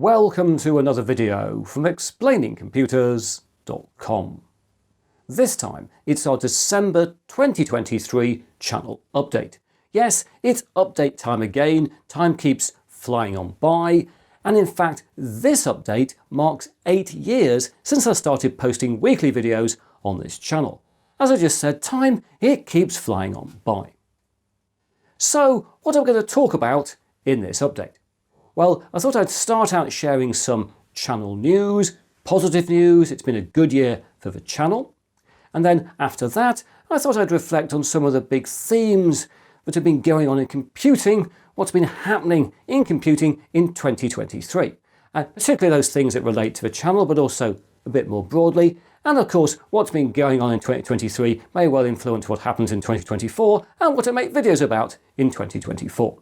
Welcome to another video from ExplainingComputers.com. This time it's our December 2023 channel update. Yes, it's update time again, time keeps flying on by, and in fact this update marks 8 years since I started posting weekly videos on this channel. As I just said, time, it keeps flying on by. So what am I going to talk about in this update? Well, I thought I'd start out sharing some channel news, positive news. It's been a good year for the channel. And then after that, I thought I'd reflect on some of the big themes that have been going on in computing, what's been happening in computing in 2023. And particularly those things that relate to the channel, but also a bit more broadly. And of course, what's been going on in 2023 may well influence what happens in 2024 and what I make videos about in 2024.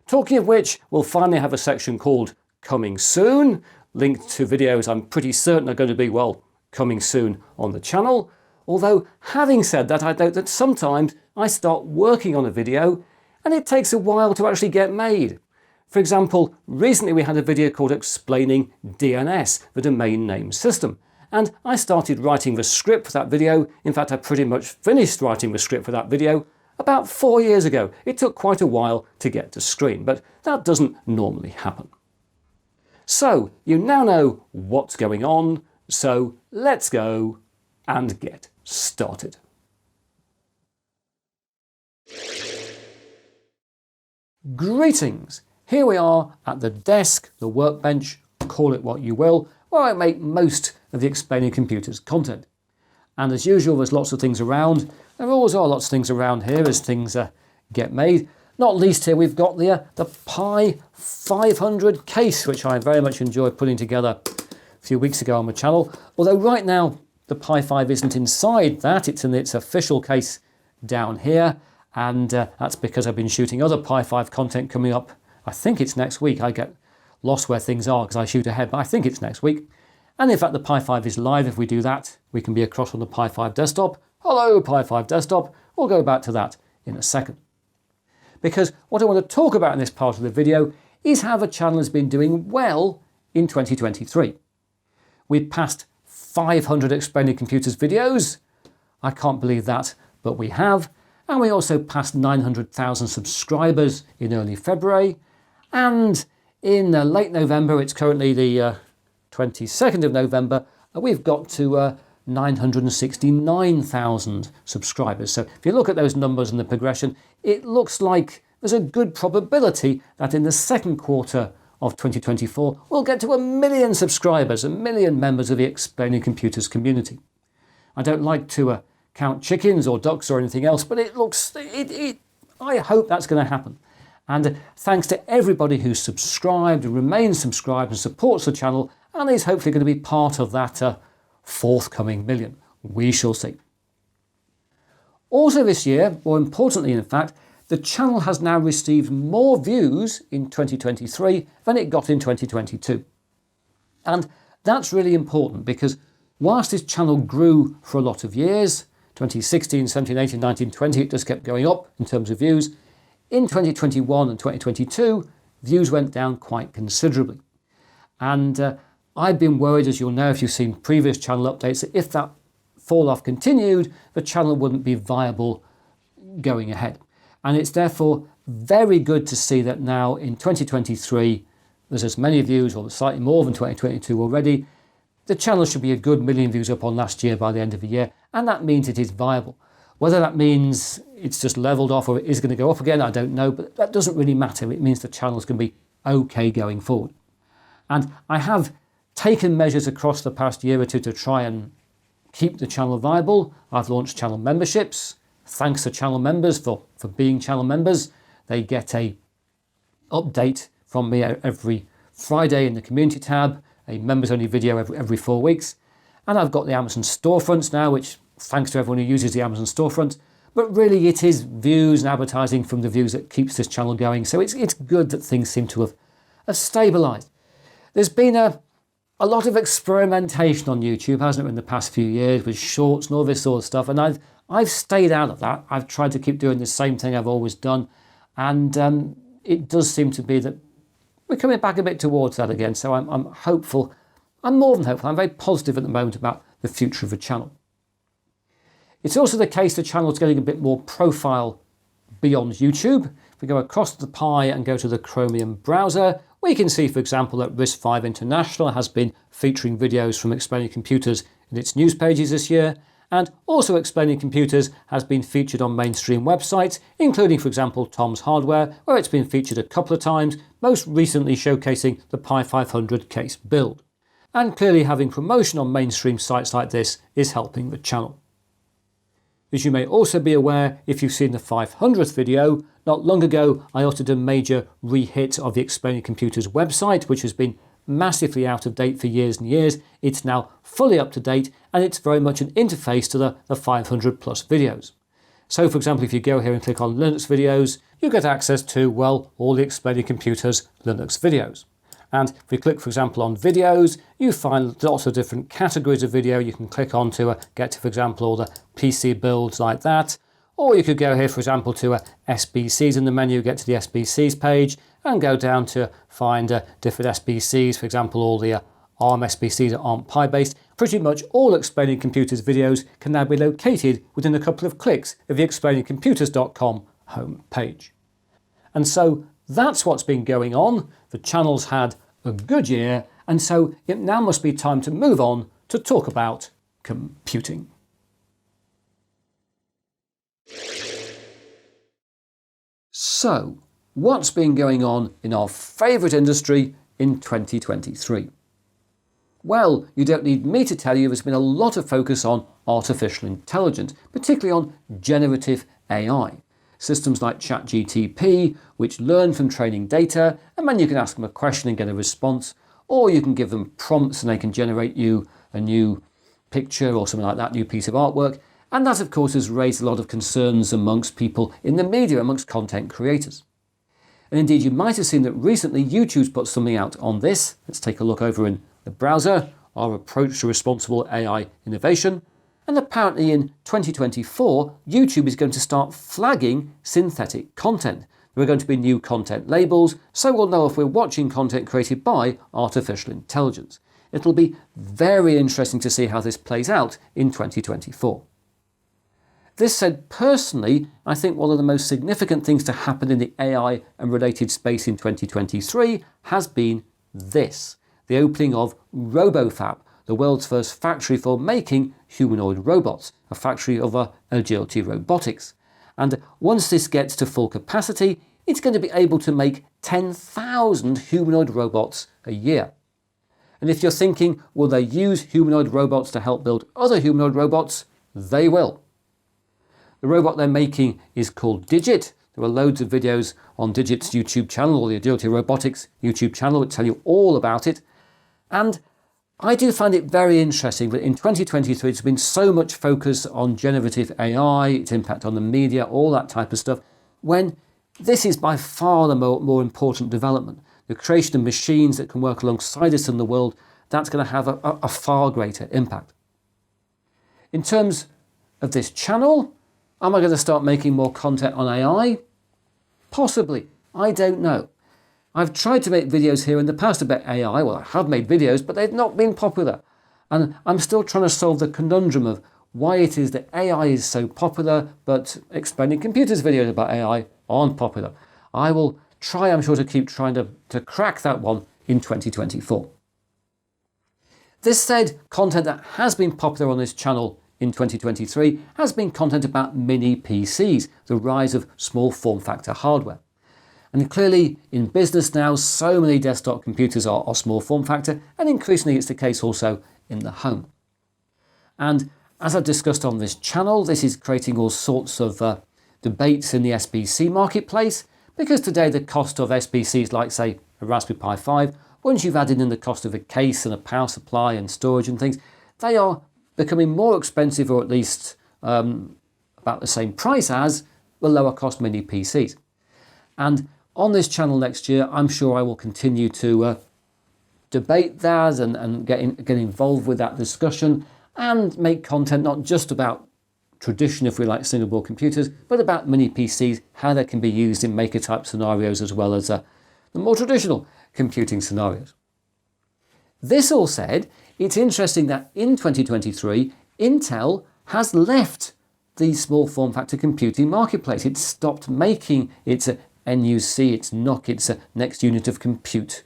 Talking of which, we'll finally have a section called Coming Soon, linked to videos I'm pretty certain are going to be, well, coming soon on the channel. Although, having said that, I note that sometimes I start working on a video and it takes a while to actually get made. For example, recently we had a video called Explaining DNS, the domain name system. And I started writing the script for that video. In fact, I pretty much finished writing the script for that video about 4 years ago. It took quite a while to get to screen, but that doesn't normally happen. So you now know what's going on, so let's go and get started. Greetings! Here we are at the desk, the workbench, call it what you will, where I make most of the Explaining Computers content. And as usual, there's lots of things around. There always are lots of things around here as things get made. Not least here we've got the Pi 500 case, which I very much enjoyed putting together a few weeks ago on my channel. Although right now the Pi 5 isn't inside that, it's in its official case down here. And that's because I've been shooting other Pi 5 content coming up. I think it's next week. I get lost where things are because I shoot ahead, but I think it's next week. And in fact, the Pi 5 is live. If we do that, we can be across on the Pi 5 desktop. Hello, Pi 5 desktop. We'll go back to that in a second. Because what I want to talk about in this part of the video is how the channel has been doing well in 2023. We've passed 500 Explaining Computers videos. I can't believe that, but we have. And we also passed 900,000 subscribers in early February. And in late November, it's currently the 22nd of November, we've got to 969,000 subscribers. So if you look at those numbers and the progression, it looks like there's a good probability that in the second quarter of 2024, we'll get to 1 million subscribers, 1 million members of the Explaining Computers community. I don't like to count chickens or ducks or anything else, but it looks, I hope that's going to happen. And thanks to everybody who's subscribed and remains subscribed and supports the channel and is hopefully going to be part of that forthcoming million. We shall see. Also this year, more importantly in fact, the channel has now received more views in 2023 than it got in 2022. And that's really important because whilst this channel grew for a lot of years, 2016, 17, 18, 19, 20, it just kept going up in terms of views. In 2021 and 2022, views went down quite considerably. And I've been worried, as you'll know if you've seen previous channel updates, that if that fall-off continued, the channel wouldn't be viable going ahead. And it's therefore very good to see that now in 2023, there's as many views, or slightly more than 2022 already. The channel should be a good 1 million views up on last year by the end of the year, and that means it is viable. Whether that means it's just leveled off or it is going to go up again, I don't know, but that doesn't really matter. It means the channel is going to be okay going forward. And I have taken measures across the past year or two to try and keep the channel viable. I've launched channel memberships. Thanks to channel members for being channel members. They get a update from me every Friday in the community tab, a members only video every 4 weeks. And I've got the Amazon storefronts now, which thanks to everyone who uses the Amazon storefront. But really it is views and advertising from the views that keeps this channel going. So it's good that things seem to have stabilised. There's been a lot of experimentation on YouTube, hasn't it, in the past few years with shorts and all this sort of stuff. And I've stayed out of that. I've tried to keep doing the same thing I've always done. And it does seem to be that we're coming back a bit towards that again. So I'm hopeful. I'm more than hopeful. I'm very positive at the moment about the future of the channel. It's also the case the channel is getting a bit more profile beyond YouTube. If we go across the pie and go to the Chromium browser, we can see, for example, that RISC-V International has been featuring videos from Explaining Computers in its news pages this year, and also Explaining Computers has been featured on mainstream websites, including, for example, Tom's Hardware, where it's been featured a couple of times, most recently showcasing the Pi 500 case build. And clearly having promotion on mainstream sites like this is helping the channel. As you may also be aware, if you've seen the 500th video, not long ago I uttered a major re-hit of the Explaining Computers website, which has been massively out of date for years and years. It's now fully up to date, and it's very much an interface to the 500 plus videos. So for example, if you go here and click on Linux videos, you get access to, well, all the Explaining Computers Linux videos. And if we click, for example, on videos, you find lots of different categories of video you can click on to get to, for example, all the PC builds like that. Or you could go here, for example, to SBCs in the menu, get to the SBCs page, and go down to find different SBCs, for example, all the ARM SBCs that aren't Pi based. Pretty much all Explaining Computers videos can now be located within a couple of clicks of the explainingcomputers.com home page. And so that's what's been going on. The channel's had a good year, and so it now must be time to move on to talk about computing. So, what's been going on in our favourite industry in 2023? Well, you don't need me to tell you there's been a lot of focus on artificial intelligence, particularly on generative AI. Systems like ChatGPT, which learn from training data, and then you can ask them a question and get a response, or you can give them prompts and they can generate you a new picture or something like that, new piece of artwork. And that, of course, has raised a lot of concerns amongst people in the media, amongst content creators. And indeed, you might have seen that recently YouTube's put something out on this. Let's take a look over in the browser, our approach to responsible AI innovation. And apparently in 2024, YouTube is going to start flagging synthetic content. There are going to be new content labels, so we'll know if we're watching content created by artificial intelligence. It'll be very interesting to see how this plays out in 2024. This said, personally, I think one of the most significant things to happen in the AI and related space in 2023 has been this: the opening of RoboFab, the world's first factory for making humanoid robots, a factory of agility robotics. And once this gets to full capacity, it's going to be able to make 10,000 humanoid robots a year. And if you're thinking, will they use humanoid robots to help build other humanoid robots? They will. The robot they're making is called Digit. There are loads of videos on Digit's YouTube channel, or the Agility Robotics YouTube channel, which tell you all about it. And I do find it very interesting that in 2023 there's been so much focus on generative AI, its impact on the media, all that type of stuff, when this is by far the more important development. The creation of machines that can work alongside us in the world, that's going to have a far greater impact. In terms of this channel, am I going to start making more content on AI? Possibly. I don't know. I've tried to make videos here in the past about AI. Well, I have made videos, but they've not been popular. And I'm still trying to solve the conundrum of why it is that AI is so popular, but Explaining Computers videos about AI aren't popular. I will try, I'm sure, to keep trying to crack that one in 2024. This said, content that has been popular on this channel in 2023 has been content about mini PCs, the rise of small form factor hardware. And clearly in business now, so many desktop computers are small form factor, and increasingly it's the case also in the home. And as I've discussed on this channel, this is creating all sorts of debates in the SBC marketplace, because today the cost of SBCs like, say, a Raspberry Pi 5, once you've added in the cost of a case and a power supply and storage and things, they are becoming more expensive, or at least about the same price as the lower cost mini PCs. And on this channel next year, I'm sure I will continue to debate that and get involved with that discussion and make content not just about tradition, if we like, single board computers, but about mini PCs, how they can be used in maker type scenarios as well as the more traditional computing scenarios. This all said, it's interesting that in 2023, Intel has left the small form factor computing marketplace. It stopped making its NUC, its NUC, its next unit of compute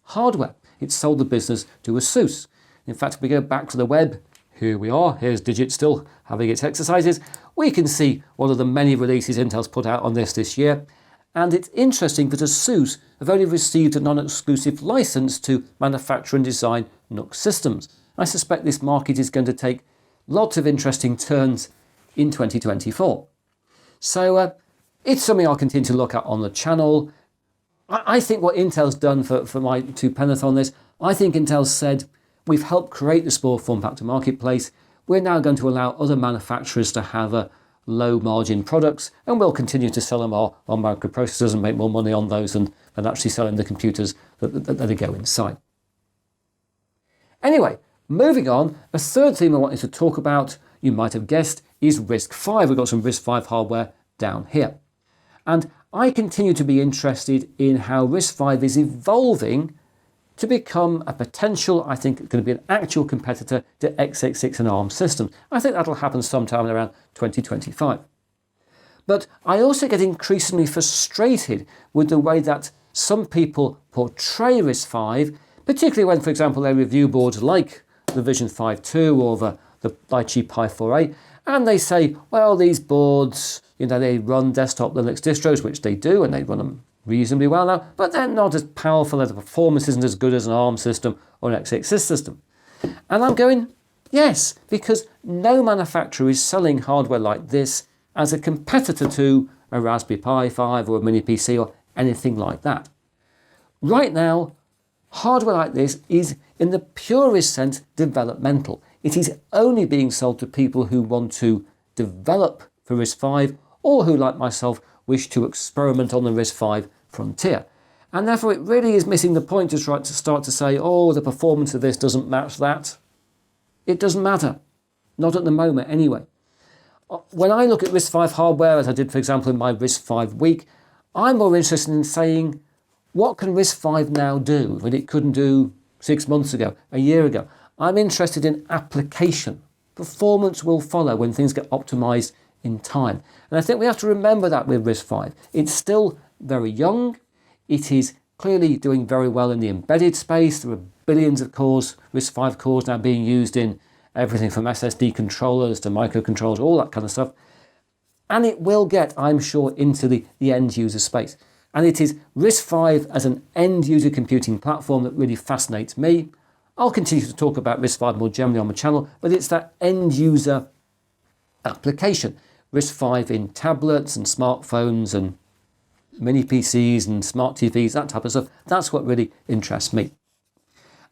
hardware. It sold the business to ASUS. In fact, if we go back to the web, here we are, here's Digit still having its exercises. We can see one of the many releases Intel's put out on this year. And it's interesting that ASUS have only received a non-exclusive license to manufacture and design NUC systems. I suspect this market is going to take lots of interesting turns in 2024. So it's something I'll continue to look at on the channel. I think what Intel's done for my 2 penneth on this, I think Intel's said, we've helped create the small form factor marketplace. We're now going to allow other manufacturers to have low margin products, and we'll continue to sell them on microprocessors and make more money on those than actually selling the computers that go inside. Anyway, moving on, a third theme I wanted to talk about, you might have guessed, is RISC-V. We've got some RISC-V hardware down here. And I continue to be interested in how RISC-V is evolving to become a potential, I think it's going to be an actual competitor to x86 and ARM systems. I think that'll happen sometime around 2025. But I also get increasingly frustrated with the way that some people portray RISC-V, particularly when, for example, they review boards like the Vision 5.2 or the Lychee Pi 4a, and they say, well, these boards, they run desktop Linux distros, which they do, and they run them reasonably well now, but they're not as powerful, the performance isn't as good as an ARM system or an x86 system. And I'm going, yes, because no manufacturer is selling hardware like this as a competitor to a Raspberry Pi 5 or a mini PC or anything like that. Right now, hardware like this is, in the purest sense, developmental. It is only being sold to people who want to develop for RISC-V or who, like myself, wish to experiment on the RISC-V frontier. And therefore it really is missing the point to try to start to say, oh, the performance of this doesn't match that. It doesn't matter. Not at the moment anyway. When I look at RISC-V hardware, as I did, for example, in my RISC-V week, I'm more interested in saying, what can RISC-V now do that it couldn't do 6 months ago, a year ago? I'm interested in application. Performance will follow when things get optimized in time. And I think we have to remember that with RISC-V. It's still very young. It is clearly doing very well in the embedded space. There are billions of cores, RISC-V cores now being used in everything from SSD controllers to microcontrollers, all that kind of stuff. And it will get, I'm sure, into the end user space. And it is RISC-V as an end user computing platform that really fascinates me. I'll continue to talk about RISC-V more generally on my channel, but it's that end user application. RISC-V in tablets and smartphones and mini PCs and smart TVs, that type of stuff. That's what really interests me.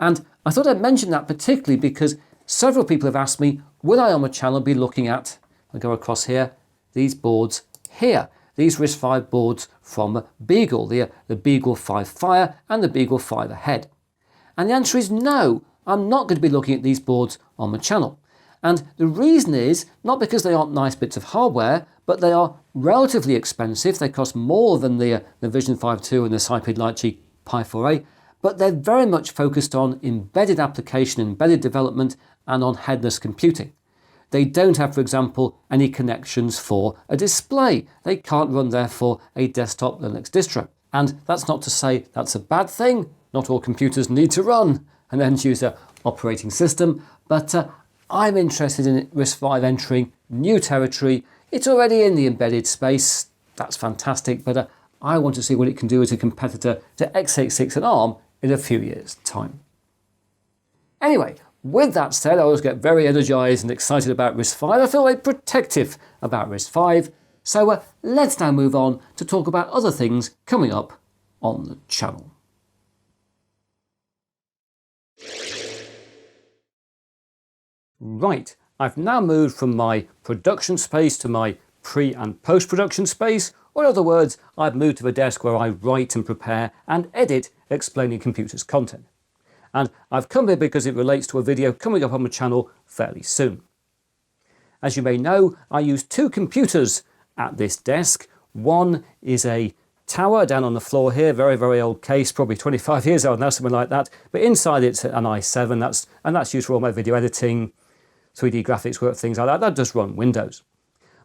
And I thought I'd mention that particularly because several people have asked me, will I on my channel be looking at, I'll go across here, these boards here, these RISC-V boards from Beagle, the Beagle 5 Fire and the Beagle 5 Ahead. And the answer is no, I'm not going to be looking at these boards on my channel. And the reason is not because they aren't nice bits of hardware, but they are relatively expensive. They cost more than the Vision 5.2 and the Cypid Lychee Pi 4a, but they're very much focused on embedded application, embedded development, and on headless computing. They don't have, for example, any connections for a display. They can't run, therefore, a desktop Linux distro. And that's not to say that's a bad thing. Not all computers need to run an end-user operating system, but I'm interested in RISC-V entering new territory. It's already in the embedded space. That's fantastic, but I want to see what it can do as a competitor to x86 and ARM in a few years' time. Anyway, with that said, I always get very energized and excited about RISC-V. I feel very protective about RISC-V. So let's now move on to talk about other things coming up on the channel. Right, I've now moved from my production space to my pre- and post-production space, or in other words, I've moved to the desk where I write and prepare and edit Explaining Computers content. And I've come here because it relates to a video coming up on my channel fairly soon. As you may know, I use two computers at this desk. One is a tower down on the floor here, very, very old case, probably 25 years old now, something like that. But inside it's an i7, and that's used for all my video editing, 3D graphics work, things like that. That does run Windows.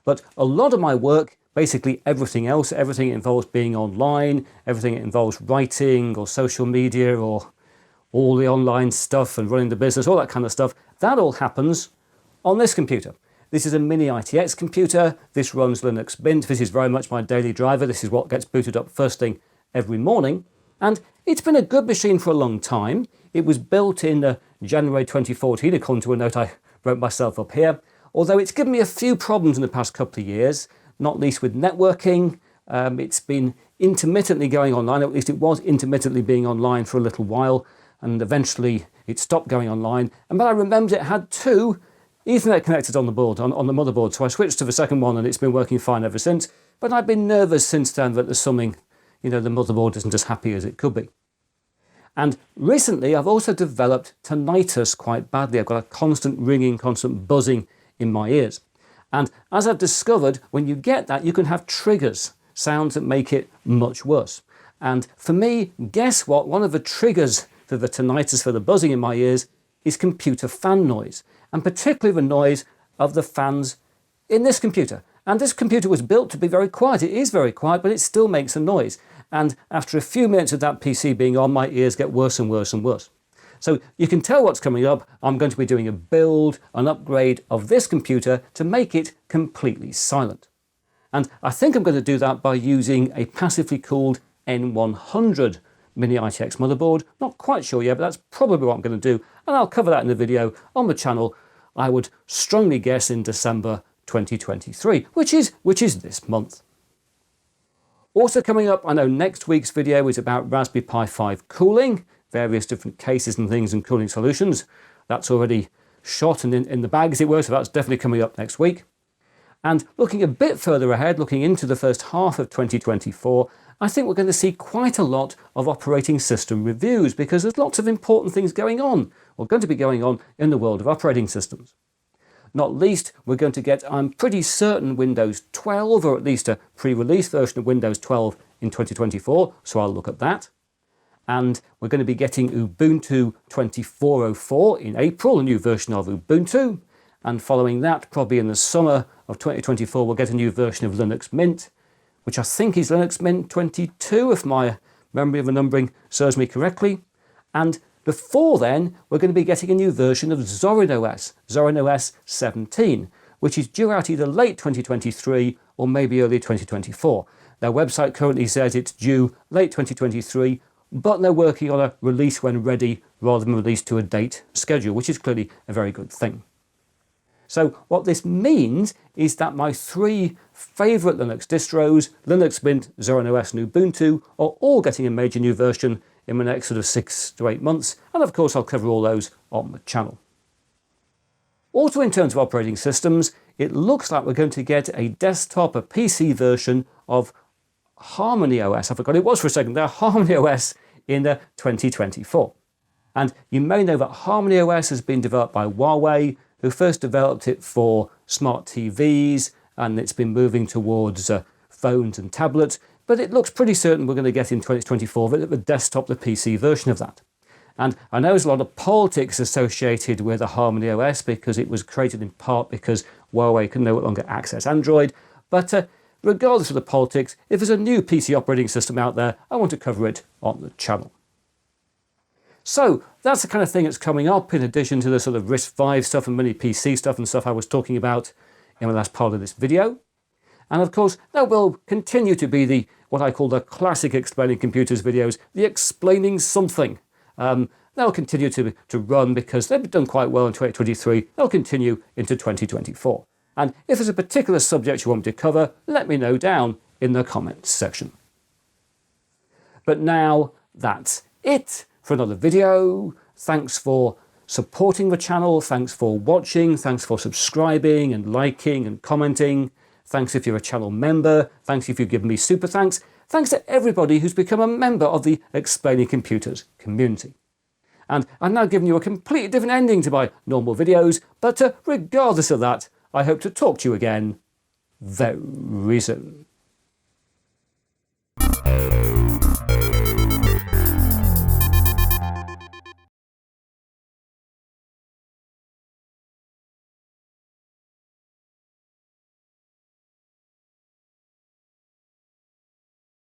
But a lot of my work, basically everything else, everything involves being online, everything involves writing or social media or all the online stuff and running the business, all that kind of stuff, that all happens on this computer. This is a mini ITX computer. This runs Linux Mint. This is very much my daily driver. This is what gets booted up first thing every morning. And it's been a good machine for a long time. It was built in January 2014, according to a note I wrote myself up here. Although it's given me a few problems in the past couple of years, not least with networking. It's been intermittently going online, at least it was intermittently being online for a little while, and eventually it stopped going online. And but I remembered it had two Ethernet connectors on the board, on the motherboard, so I switched to the second one and it's been working fine ever since. But I've been nervous since then that there's something, the motherboard isn't as happy as it could be. And recently I've also developed tinnitus quite badly. I've got a constant ringing, constant buzzing in my ears. And as I've discovered, when you get that, you can have triggers, sounds that make it much worse. And for me, guess what? One of the triggers for the tinnitus, for the buzzing in my ears, is computer fan noise, and particularly the noise of the fans in this computer. And this computer was built to be very quiet. It is very quiet, but it still makes a noise. And after a few minutes of that PC being on, my ears get worse and worse and worse. So you can tell what's coming up. I'm going to be doing a build, an upgrade of this computer to make it completely silent. And I think I'm going to do that by using a passively cooled N100 mini ITX motherboard. Not quite sure yet, but that's probably what I'm going to do. And I'll cover that in the video on the channel, I would strongly guess in December 2023, which is this month. Also coming up, I know next week's video is about Raspberry Pi 5 cooling, various different cases and things and cooling solutions. That's already shot and in the bag, as it were, so that's definitely coming up next week. And looking a bit further ahead, looking into the first half of 2024, I think we're going to see quite a lot of operating system reviews because there's lots of important things going on, or going to be going on in the world of operating systems. Not least, we're going to get, I'm pretty certain, Windows 12, or at least a pre-release version of Windows 12 in 2024, so I'll look at that. And we're going to be getting Ubuntu 24.04 in April, a new version of Ubuntu. And following that, probably in the summer of 2024, we'll get a new version of Linux Mint, which I think is Linux Mint 22, if my memory of the numbering serves me correctly. And before then, we're going to be getting a new version of Zorin OS, Zorin OS 17, which is due out either late 2023 or maybe early 2024. Their website currently says it's due late 2023, but they're working on a release when ready rather than release to a date schedule, which is clearly a very good thing. So what this means is that my three favourite Linux distros, Linux Mint, Zorin OS and Ubuntu, are all getting a major new version in the next sort of 6 to 8 months, and of course I'll cover all those on the channel. Also in terms of operating systems, it looks like we're going to get a desktop, a PC version of Harmony OS. I forgot it was for a second there, Harmony OS in 2024. And you may know that Harmony OS has been developed by Huawei, who first developed it for smart TVs, and it's been moving towards phones and tablets. But it looks pretty certain we're going to get in 2024 the desktop, the PC version of that. And I know there's a lot of politics associated with the Harmony OS because it was created in part because Huawei can no longer access Android. But regardless of the politics, if there's a new PC operating system out there, I want to cover it on the channel. So that's the kind of thing that's coming up in addition to the sort of RISC-V stuff and mini PC stuff and stuff I was talking about in the last part of this video. And of course, there will continue to be what I call the classic Explaining Computers videos, the explaining something. They'll continue to run because they've done quite well in 2023. They'll continue into 2024. And if there's a particular subject you want me to cover, let me know down in the comments section. But now that's it for another video. Thanks for supporting the channel. Thanks for watching. Thanks for subscribing and liking and commenting. Thanks if you're a channel member. Thanks if you've given me super thanks. Thanks to everybody who's become a member of the Explaining Computers community. And I'm now giving you a completely different ending to my normal videos, but regardless of that, I hope to talk to you again very soon.